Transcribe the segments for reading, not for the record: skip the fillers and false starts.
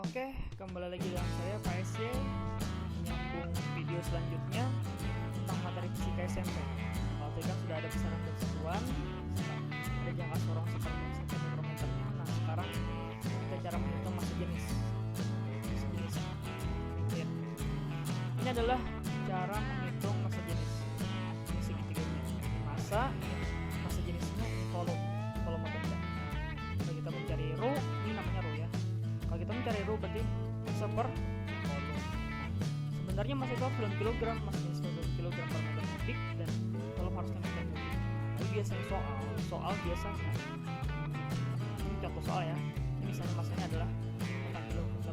Oke, kembali lagi dengan saya Pak SY, menyambung video selanjutnya tentang materi fisika SMP. Kalau tadi kan sudah ada besaran dan satuan, ada jangka sorong mikrometernya. Nah, sekarang kita cara menghitung massa jenis. Ini adalah cara menghitung massa jenis. Ini segitiganya. Massa jenisnya kolom benda. Kalau kita mencari rho, ini namanya rho ya. Kalau kita mencari rho berarti massa per kolom. Sebenarnya massa itu harus dalam kilogram, massa jenis dalam kilogram per meter kubik, dan kolom harus dalam meter kubik. Tapi biasanya soal biasanya ini contoh soal ya. Ini misalnya massanya adalah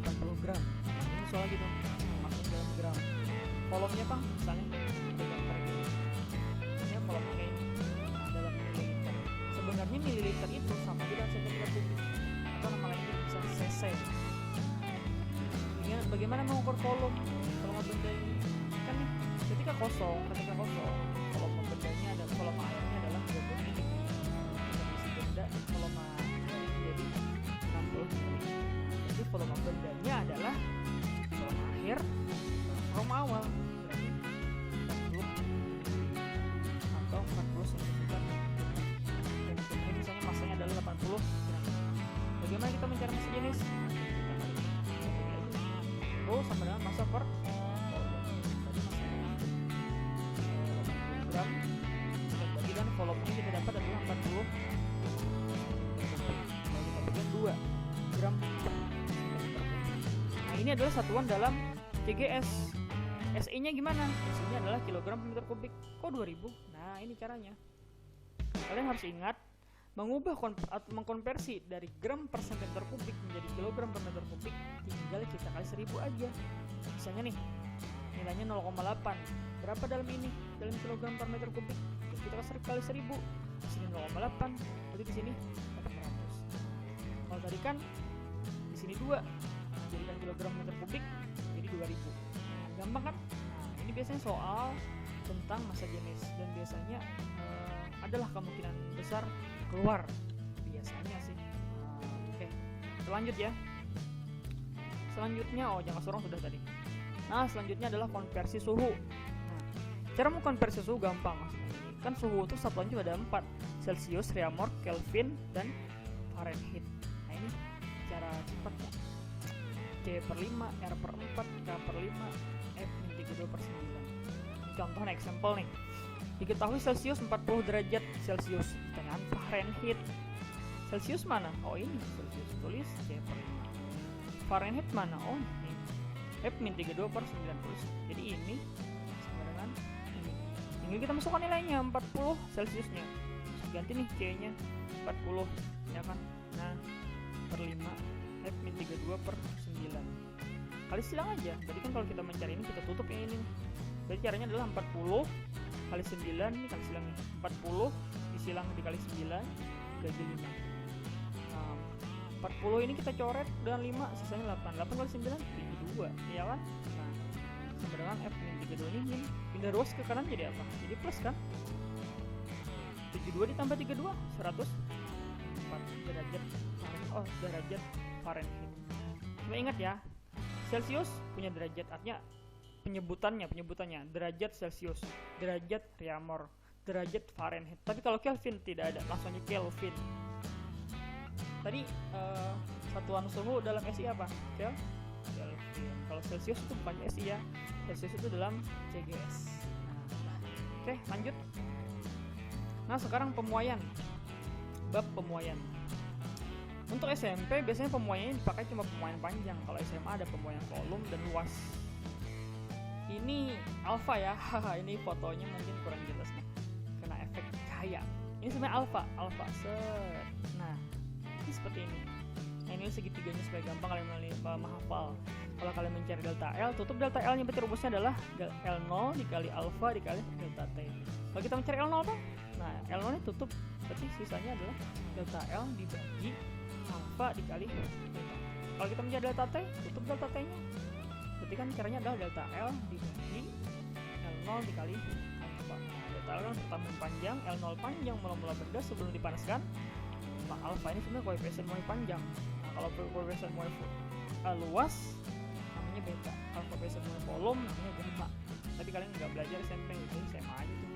80 gram. Ini soal gitu, maksudnya dalam gram. Kolomnya bang, misalnya gambar gitu. Ini kolomnya kayak ini, dalam mililiter. Sebenarnya mililiter itu sama dengan sentimeter kubik, atau nama lainnya bisa cc. Bagaimana mengukur kolom benda ini? Kan nih, ketika kosong kolom bendanya ada kolom airnya adalah 20 mili. Isi benda kolom airnya jadi 60 mili. Jadi kolom bendanya adalah kolom akhir, kolom awal berarti 40 atau 40 cm. Dan ini misalnya massanya adalah 80 gram. Bagaimana kita mencari massa jenis? Rho sama dengan massa per kolom. Tadi massanya 80 gram, kita bagi dan volumenya kita dapat adalah 40. Kalau kita bagikan 2 gram per meter. Nah, ini adalah satuan dalam CGS. SI-nya gimana? SI-nya adalah kilogram per meter kubik. Kok 2000? Nah, ini caranya. Kalian harus ingat mengubah atau mengkonversi dari gram per sentimeter kubik menjadi kilogram per meter kubik, tinggal kita kali 1000 aja. Misalnya nih, nilainya 0,8. Berapa dalam ini? Dalam kilogram per meter kubik. Jadi kita kali 1000. Di sini 0,8, berarti di sini 400. Kalau tadi kan di sini 2, jadikan kilogram per meter kubik jadi 2000. Gampang kan? Nah, ini biasanya soal tentang massa jenis, dan biasanya adalah kemungkinan besar keluar biasanya sih. Oke, lanjut ya. Selanjutnya jangka sorong sudah tadi. Nah, selanjutnya adalah konversi suhu. Nah, cara mengkonversi suhu gampang. Maksudnya ini kan suhu itu satuan juga ada 4: Celsius, Reaumur, Kelvin, dan Fahrenheit. Nah, ini cara cepatnya. C per 5, R per 4, K per 5, F min 32 per 9. Ini contoh example nih. Diketahui Celsius 40 derajat Celsius. Pertanyaan Fahrenheit. Celsius mana? Oh, ini Celsius, tulis C per 5. Fahrenheit mana? Oh, ini F min 32 per 90. Jadi ini sama dengan ini. Tinggal kita masukkan nilainya 40 Celsiusnya. Ganti nih C-nya 40, ya kan? Nah, per 5 F min 32 per 9. Kali silang aja. Jadi kan kalau kita mencari ini kita tutup yang ini. Jadi caranya adalah 40 kali 9, ini kali silang nih, 40 disilang dikali 9 gaji 5. Nah, 40 ini kita coret dengan 5, sisanya 8 kali 9 72, ya kan? Nah, sama dengan F min 32 ini pindah ruas ke kanan jadi apa? Jadi plus kan? 72 ditambah 32 104 derajat derajat Fahrenheit. Cuma ingat ya, Celsius punya derajat, artinya penyebutannya derajat Celsius, derajat Reaumur, derajat Fahrenheit. Tapi kalau Kelvin tidak ada, langsung aja Kelvin. Tadi satuan suhu dalam SI apa? Kelvin. Kalau Celsius itu bukan SI ya, Celsius itu dalam CGS. Oke, lanjut. Nah, sekarang pemuaian. Bab pemuaian. Untuk SMP biasanya pemuaiannya dipakai cuma pemuaian panjang. Kalau SMA ada pemuaian kolom dan luas. Ini alfa ya. Ini fotonya mungkin kurang jelas nih karena efek cahaya. Ini sebenarnya alfa set. Nah, ini seperti ini. Nah, ini segitiganya supaya gampang kalian menghafal. Kalau kalian mencari delta L, tutup delta L nya, berarti rumusnya adalah L0 dikali alfa dikali delta T. Kalau kita mencari L0 apa? Nah, L0 nya tutup, berarti sisanya adalah delta L dibagi alfa dikali delta. Kalau kita mencari delta T, tutup delta T nya. Berarti kan caranya adalah delta L dibagi L0 dikali alfa. Nah, delta L kan pertama panjang, L0 panjang mula-mula benda sebelum dipanaskan. Nah, alfa ini sebenarnya koefisien muai panjang. Nah, kalau koefisien muai luas namanya beta, kalau koefisien mulai kolom namanya gamma. Tapi kalian nggak belajar SMP gitu, SMA aja tuh.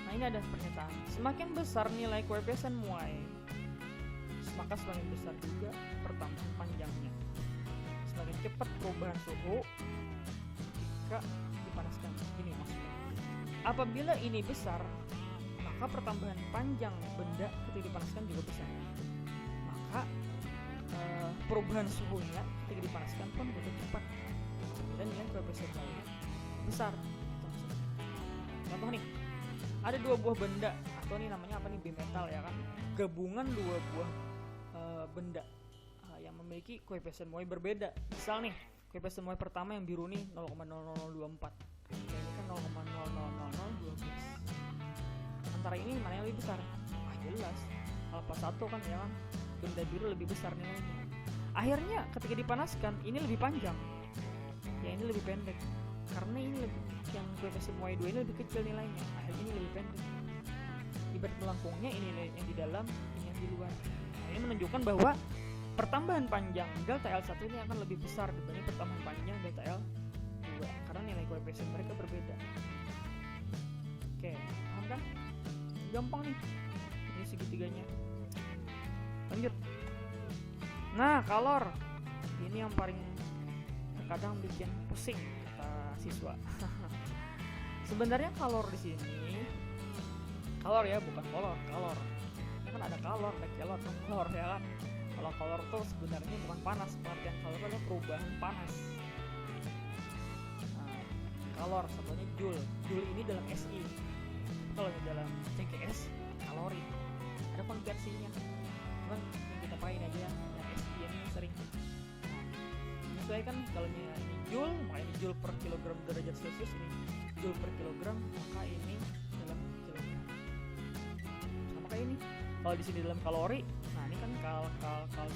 Nah ini ada pernyataan, semakin besar nilai koefisien y, maka semakin besar juga pertambahan panjangnya. Semakin cepat perubahan suhu jika dipanaskan. Ini maksudnya, apabila ini besar, maka pertambahan panjang benda ketika dipanaskan juga besar. Maka perubahan suhunya ketika dipanaskan pun begitu cepat dan nilai koefisien y besar. Contoh nih, ada dua buah benda, atau ini namanya apa nih, bimetal ya kan, gabungan dua buah benda yang memiliki koefisien y berbeda. Misal nih, koefisien y pertama yang biru nih 0,00024, ini kan 0,00012. Antara ini mana yang lebih besar? Jelas alpha 1 kan ya kan, benda biru lebih besar nilainya. Akhirnya ketika dipanaskan ini lebih panjang, ya ini lebih pendek, karena ini lebih, yang koefisien y2 ini lebih kecil nilainya, akhirnya ini lebih pendek. Ibarat melengkungnya, ini yang di dalam, ini yang di luar. Nah, ini menunjukkan bahwa pertambahan panjang delta L1 ini akan lebih besar dibanding pertambahan panjang delta L2 karena nilai koefisien mereka berbeda. Oke, paham kan? Gampang nih, ini segitiganya. Lanjut. Nah, kalor ini yang paling terkadang bikin pusing kata siswa. Sebenarnya kalor di sini, kalor ya, bukan kolor, kalor. Ini kan ada kalor, ada kelot, kalor ya kan. Kalau kalor tuh sebenarnya bukan panas, pengertian kalor adalah perubahan panas. Nah, kalor satunya joule. Joule ini dalam SI. Kalau di dalam CGS kalori, ada konversinya. Cuman yang kita pakai aja yang SI ini sering. Nah, sesuaikan kalau ini joule, maka ini joule per kilogram derajat Celcius, ini joule per kilogram, maka ini dalam kilogram. Sama kayak ini. Kalau di sini dalam kalori, nah ini kan kal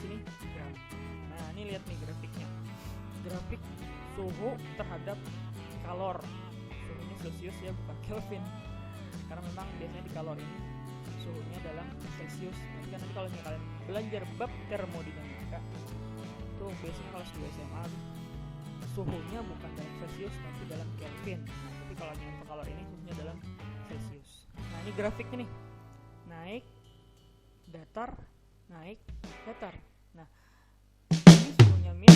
sini gram. Nah ini lihat nih grafiknya, grafik suhu terhadap kalor. Suhunya Celcius ya, bukan Kelvin, karena memang biasanya di kalor ini suhunya dalam Celcius. Nanti kalau kalian belajar bab termodinamika tuh biasanya kalau di SMA suhunya bukan dalam Celcius tapi dalam Kelvin. Nah, tapi kalau untuk kalor ini suhunya dalam Celcius. Nah ini grafiknya nih, naik datar, naik datar. Nah ini suhunya min,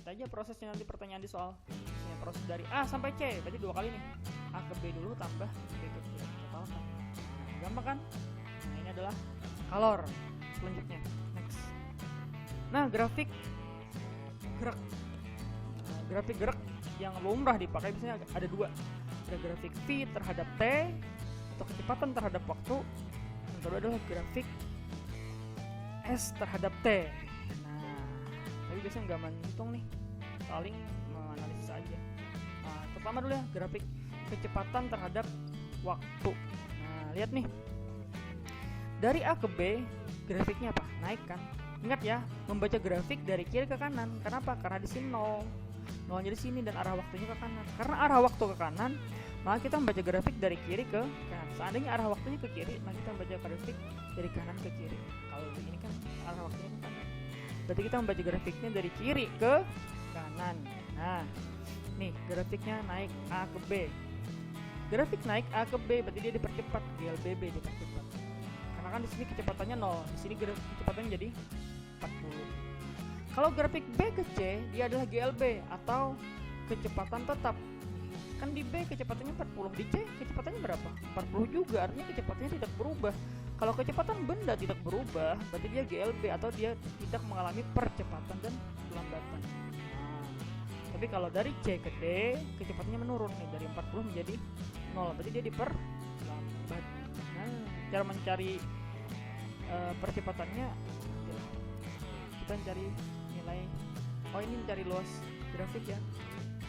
suhunya prosesnya nanti pertanyaan di soal ya, proses dari A sampai C berarti 2 kali nih, A ke B dulu tambah B ke C totalkan. Nah, gampang kan? Nah ini adalah kalor. Selanjutnya next. Nah grafik gerak, yang lumrah dipakai biasanya ada dua, ada grafik V terhadap T atau kecepatan terhadap waktu, yang kedua adalah grafik S terhadap T. Nah, tapi biasanya nggak menghitung nih, paling menganalisis aja. Nah, pertama dulu ya, grafik kecepatan terhadap waktu. Nah, lihat nih, dari A ke B grafiknya apa? Naik kan? Ingat ya, membaca grafik dari kiri ke kanan. Kenapa? Karena di sini 0, nolnya di sini dan arah waktunya ke kanan. Karena arah waktu ke kanan, maka kita membaca grafik dari kiri ke kanan. Seandainya arah waktunya ke kiri, maka kita membaca grafik dari kanan ke kiri. Kalau ini kan arah waktunya ke kanan, berarti kita membaca grafiknya dari kiri ke kanan. Nah, nih grafiknya naik A ke B. Grafik naik A ke B berarti dia dipercepat, GLBB dipercepat. Karena kan di sini kecepatannya 0, di sini kecepatannya jadi 40. Kalau grafik B ke C, dia adalah GLB atau kecepatan tetap. Kan di B kecepatannya 40, di C kecepatannya berapa? 40 juga, artinya kecepatannya tidak berubah. Kalau kecepatan benda tidak berubah, berarti dia GLB atau dia tidak mengalami percepatan dan pelambatan. Nah, tapi kalau dari C ke D, kecepatannya menurun nih, dari 40 menjadi 0, berarti dia diperlambat. Nah, cara mencari percepatannya, kita mencari nilai, oh ini mencari luas grafik ya.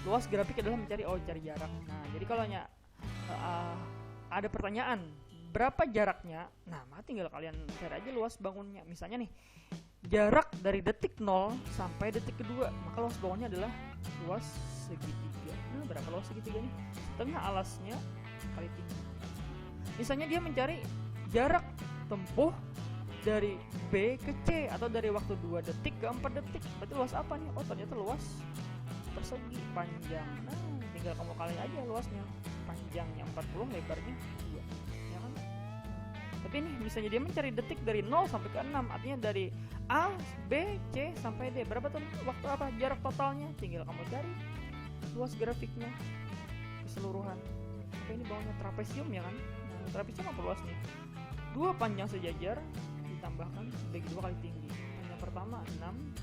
Luas grafik adalah cari jarak. Nah, jadi kalau ada pertanyaan berapa jaraknya, nah maka tinggal kalian cari aja luas bangunnya. Misalnya nih, jarak dari detik 0 sampai detik kedua, maka luas bangunnya adalah luas segitiga. Nah, berapa luas segitiga nih? Setengah alasnya kali tinggi. Misalnya dia mencari jarak tempuh dari B ke C atau dari waktu 2 detik ke 4 detik. Berarti luas apa nih? Oh, ternyata luas persegi panjang. Nah, tinggal kamu kali aja luasnya. Panjangnya 40, lebarnya 2. Ya kan? Tapi nih, misalnya dia mencari detik dari 0 sampai ke 6, artinya dari A, B, C sampai D. Berapa tuh waktu apa? Jarak totalnya. Tinggal kamu cari luas grafiknya keseluruhan. Apa ini bawahnya trapesium ya kan? Nah, trapesium apa luasnya? 2 panjang sejajar ditambahkan bagi 2 kali tinggi. Panjang pertama 6,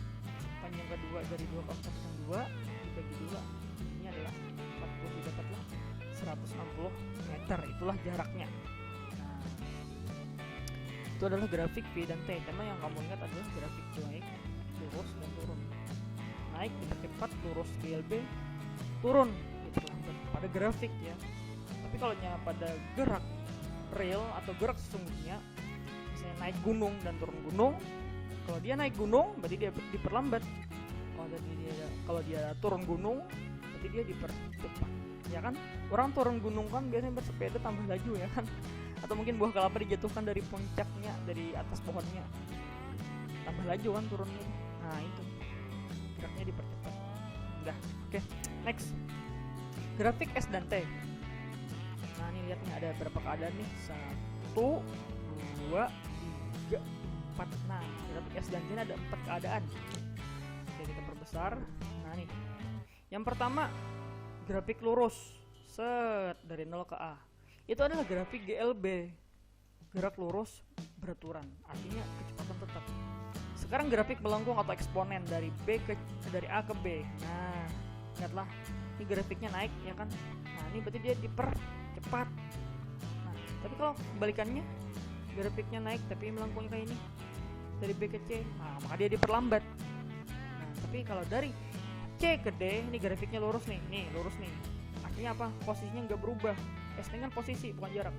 panjang kedua dari 2 ke 4 yang 2 dibagi 2, ini adalah 40, didapatlah 160 meter. Itulah jaraknya. Nah, itu adalah grafik V dan T. Tema yang kamu ingat adalah grafik naik, lurus, dan turun. Naik dipercepat, lurus GLB, turun diperlambat pada grafik ya. Tapi kalau pada gerak real atau gerak sesungguhnya, misalnya naik gunung dan turun gunung, kalau dia naik gunung berarti dia diperlambat. Kalau dia turun gunung berarti dia dipercepat. Ya kan? Orang turun gunung kan biasanya bersepeda tambah laju ya kan? Atau mungkin buah kelapa dijatuhkan dari puncaknya, dari atas pohonnya, tambah laju kan turunnya. Nah, itu geraknya dipercepat. Udah, oke. Next, grafik S dan T. Nah, ini lihat nih, ada berapa keadaan nih? 1, 2, 3, 4. Nah, grafik S dan T ada 4 keadaan. Oke, kita perbesar. Nah, nih, yang pertama grafik lurus, set dari 0 ke A. Itu adalah grafik GLB, gerak lurus beraturan, artinya kecepatan tetap. Sekarang grafik melengkung atau eksponen dari A ke B. Nah, lihatlah, ini grafiknya naik ya kan? Nah, ini berarti dia dipercepat. Nah, tapi kalau kebalikannya, grafiknya naik tapi melengkung kayak ini, dari B ke C, nah, maka dia diperlambat. Nah, tapi kalau dari C ke D, ini grafiknya lurus nih, lurus nih. Artinya apa? Posisinya nggak berubah. S ini kan posisi, bukan jarak.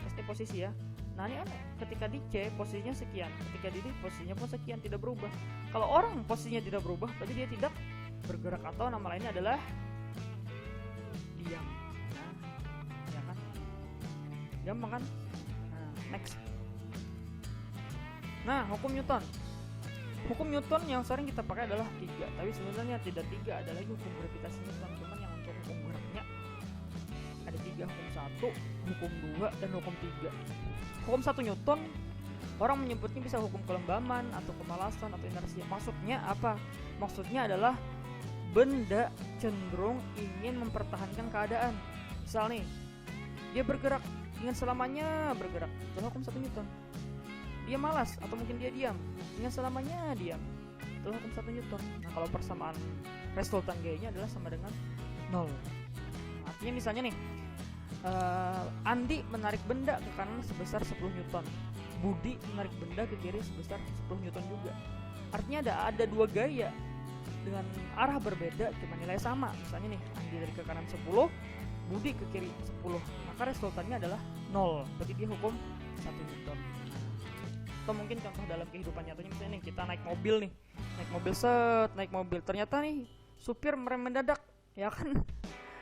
S ini posisi ya. Nah, ini kan ketika di C posisinya sekian, ketika di D posisinya pun sekian, tidak berubah. Kalau orang posisinya tidak berubah, berarti dia tidak bergerak atau nama lainnya adalah diam. Nah, ya kan? Gampang kan? Nah, next. Nah, hukum Newton. Hukum Newton yang sering kita pakai adalah 3, tapi sebenarnya tidak 3, ada lagi hukum gravitasi Newton. Cuman yang untuk hukum geraknya ada 3, hukum 1, hukum 2, dan hukum 3. Hukum 1 Newton, orang menyebutnya bisa hukum kelembaman atau kemalasan atau inersia. Maksudnya apa? Maksudnya adalah benda cenderung ingin mempertahankan keadaan. Misal nih, dia bergerak, ingin selamanya bergerak. Itu hukum 1 Newton. Dia malas atau mungkin dia diam, ingin selamanya diam. Itu hukum 1 Newton. Nah, kalau persamaan resultan gayanya adalah sama dengan 0. Artinya misalnya nih, Andi menarik benda ke kanan sebesar 10 Newton, Budi menarik benda ke kiri sebesar 10 Newton juga. Artinya ada dua gaya dengan arah berbeda cuma nilai sama. Misalnya nih, Andi dari ke kanan 10, Budi ke kiri 10, maka resultannya adalah 0. Berarti dia hukum 1 Newton. Atau mungkin contoh dalam kehidupan nyatanya, misalnya nih, kita naik mobil ternyata nih supir merem mendadak, ya kan.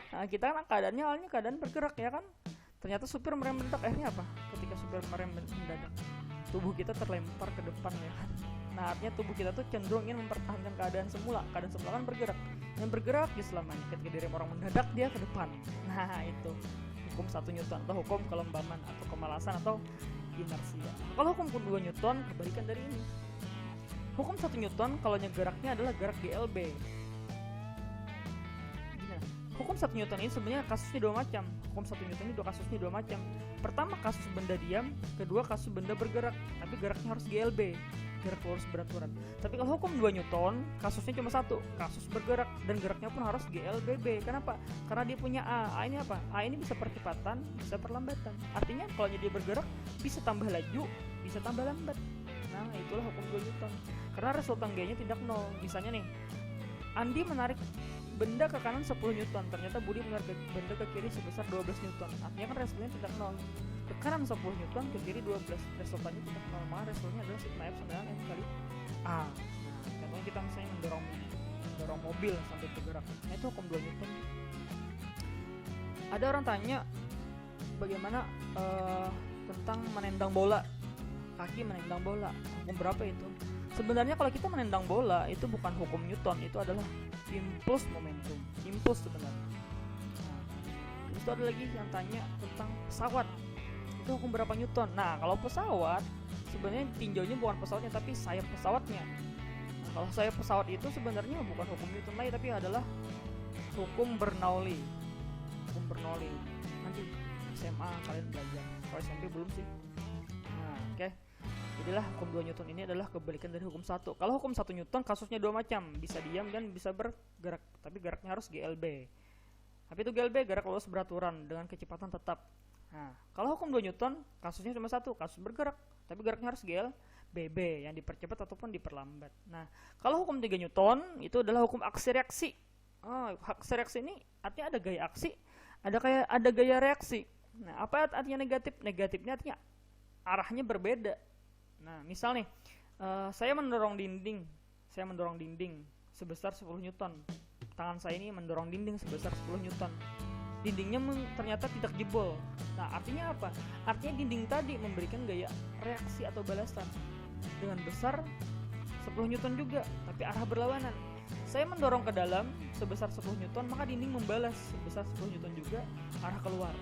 Nah, kita kan awalnya keadaan bergerak, ya kan. Ternyata supir merem mendadak, akhirnya apa? Ketika supir merem mendadak, tubuh kita terlempar ke depan, ya kan. Nah, artinya tubuh kita tuh cenderung ingin mempertahankan keadaan semula kan bergerak. Yang bergerak di selamanya, ketika diri orang mendadak, dia ke depan. Nah, itu hukum 1 Newton, atau hukum kelembaman atau kemalasan atau inersia. Kalau hukum 2 Newton kebalikan dari ini. Hukum 1 Newton kalau geraknya adalah gerak GLB. Hukum 1 Newton ini sebenarnya kasusnya dua macam. Hukum 1 Newton ini kasusnya dua macam. Pertama, kasus benda diam. Kedua, kasus benda bergerak, tapi geraknya harus GLB, gerak lurus beraturan. Tapi kalau hukum 2 Newton, kasusnya cuma satu, kasus bergerak, dan geraknya pun harus GLBB. Kenapa? Karena dia punya A. A ini apa? A ini bisa percepatan, bisa perlambatan. Artinya kalau dia bergerak, bisa tambah laju, bisa tambah lambat. Nah, itulah hukum 2 Newton. Karena resultan G-nya tidak 0. Misalnya nih, Andi menarik benda ke kanan 10 Newton, ternyata Budi menarik benda ke kiri sebesar 12 Newton. Artinya kan resultannya tidak 0. Ke kanan 10 Newton, ke kiri 12. Resultannya tidak 0. Maka resultannya adalah sigma F sama dengan M kali A. Nah, contohnya kita misalnya mendorong mobil sampai bergerak. Nah, itu hukum 2 Newton. Ada orang tanya bagaimana tentang menendang bola. Kaki menendang bola, hukum berapa itu? Sebenarnya kalau kita menendang bola itu bukan hukum Newton, itu adalah impuls momentum, impuls sebenarnya. Nah, terus itu ada lagi yang tanya tentang pesawat, itu hukum berapa Newton? Nah, kalau pesawat sebenarnya tinjaunya bukan pesawatnya tapi sayap pesawatnya. Nah, kalau sayap pesawat itu sebenarnya bukan hukum Newton lagi tapi adalah hukum Bernoulli. Hukum Bernoulli. Nanti SMA kalian belajar. Kalau SMP belum sih. Nah, oke. Jadilah hukum 2 Newton ini adalah kebalikan dari hukum 1. Kalau hukum 1 Newton kasusnya dua macam, bisa diam dan bisa bergerak, tapi geraknya harus GLB. Tapi itu GLB, gerak lurus beraturan dengan kecepatan tetap. Nah, kalau hukum 2 Newton kasusnya cuma satu, kasus bergerak, tapi geraknya harus GLBB, yang dipercepat ataupun diperlambat. Nah, kalau hukum 3 Newton itu adalah hukum aksi reaksi. Aksi reaksi ini artinya ada gaya aksi, ada gaya reaksi. Nah, apa artinya negatif? Negatifnya artinya arahnya berbeda. Nah, misal nih, saya mendorong dinding sebesar 10 Newton. Tangan saya ini mendorong dinding sebesar 10 Newton. Dindingnya ternyata tidak jebol. Nah, artinya apa? Artinya dinding tadi memberikan gaya reaksi atau balasan dengan besar 10 Newton juga, tapi arah berlawanan. Saya mendorong ke dalam sebesar 10 Newton, maka dinding membalas sebesar 10 Newton juga, arah keluar.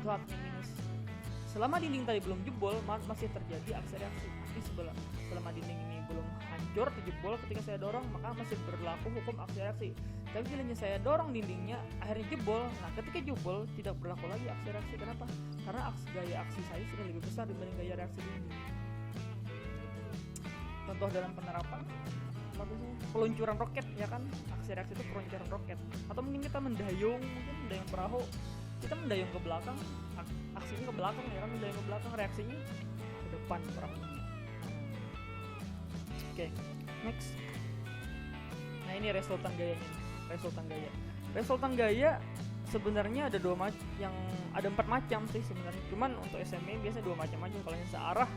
Itu artinya minus. Selama dinding tadi belum jebol, masih terjadi aksi reaksi. Tapi selama dinding ini belum hancur atau jebol ketika saya dorong, maka masih berlaku hukum aksi reaksi. Tapi bila saya dorong dindingnya, akhirnya jebol. Nah, ketika jebol tidak berlaku lagi aksi reaksi. Kenapa? Karena gaya aksi saya sudah lebih besar dibanding gaya reaksi dinding. Contoh dalam penerapan, peluncuran roket, ya kan? Aksi reaksi itu peluncuran roket. Atau mungkin kita mendayung perahu, kita mendayung ke belakang, aksinya ke belakang, ya kan? Mendayung ke belakang, reaksinya ke depan perahunya. Oke, next. Nah, ini resultan gayanya. Resultan gaya sebenarnya ada ada 4 macam sih sebenarnya. Cuman untuk SME biasanya 2 macam aja. Kalau yang searah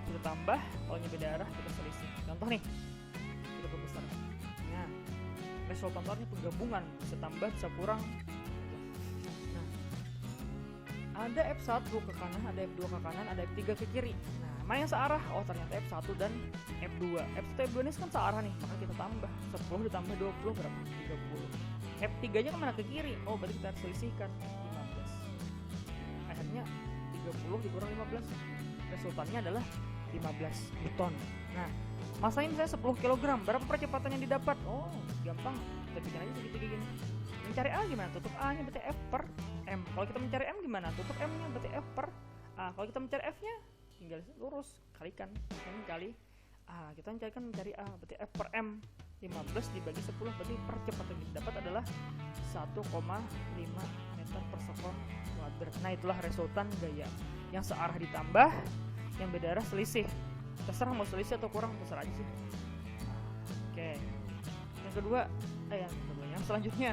kita tambah, kalau yang beda arah kita selisih. Contoh nih, kita perbesar. Nah, resultannya penggabungan, bisa tambah, bisa kurang. Nah, ada F1 ke kanan, ada F2 ke kanan, ada F3 ke kiri. Nah, mana yang searah? Oh, ternyata F1 dan F2. F1 F2 ini kan searah nih, maka kita tambah 10 ditambah 20 berapa? 30. F3 nya kemana? Ke kiri. Oh, berarti kita harus selisihkan 15. Akhirnya 30 dikurang 15, resultannya adalah 15 Newton. Nah, masanya misalnya 10 kg, berapa percepatan yang didapat? Oh, gampang, kita bikin aja segitiga gini. Mencari A gimana? Tutup A nya berarti F per M. Kalau kita mencari M gimana? Tutup M nya berarti F per A. Kalau kita mencari F nya tinggal lurus, kalikan M kali A. Kita mencari A berarti F per M, 15 dibagi 10, berarti percepatan yang dapat adalah 1,5 meter per sekon kuadrat. Nah, itulah resultan gaya yang searah ditambah, yang beda arah selisih. Terserah mau selisih atau kurang, terserah aja sih. Oke. Yang kedua, yang selanjutnya,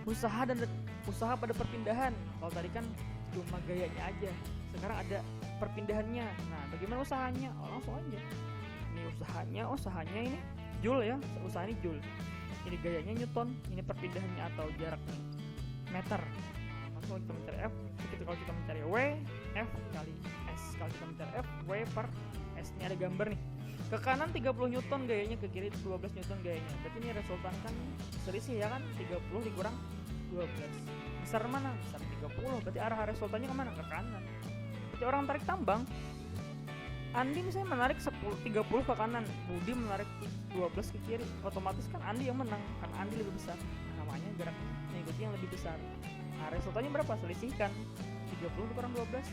usaha pada perpindahan. Kalau tadi kan cuma gayanya aja, sekarang ada perpindahannya. Nah, bagaimana usahanya? Langsung aja. Ini usahanya ini joule ya, usaha ini joule. Ini gayanya newton, ini perpindahannya atau jaraknya meter. Langsung kita mencari F. Kalau kita mencari W, F kali S. Kalau kita mencari F, W per S. Ini ada gambar nih. Ke kanan 30 newton gayanya, ke kiri 12 newton gayanya. Berarti ini resultan kan selisih ya kan, 30 dikurang 12. Besar mana? Besar 30. Berarti arah resultannya kemana? Ke kanan. Berarti orang tarik tambang, Andi misalnya menarik 30 ke kanan, Budi menarik 12 ke kiri, otomatis kan Andi yang menang, karena Andi lebih besar. Namanya gerak mengikuti yang lebih besar. Nah, resultannya berapa? Selisihkan 30 dikurang 12,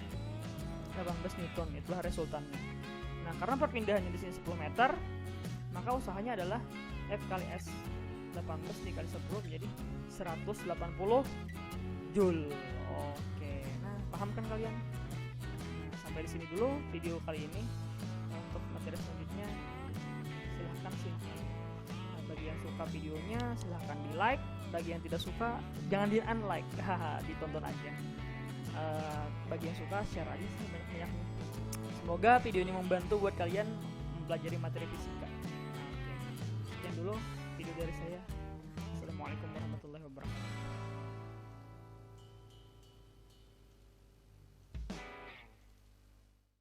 18 newton. Itulah resultannya. Nah, karena perpindahannya di sini 10 meter, maka usahanya adalah F kali S. 18 dikali 10 menjadi 180 joule. Oke, nah paham kan kalian? Nah, sampai di sini dulu video kali ini. Nah, untuk materi selanjutnya silahkan simak. Nah, bagi yang suka videonya silahkan di like, bagi yang tidak suka jangan di unlike, ditonton aja. Bagi yang suka share aja sih banyak-banyaknya. Semoga video ini membantu buat kalian mempelajari materi fisika. Nah, oke. Sekian dulu video dari saya. Assalamualaikum warahmatullahi wabarakatuh.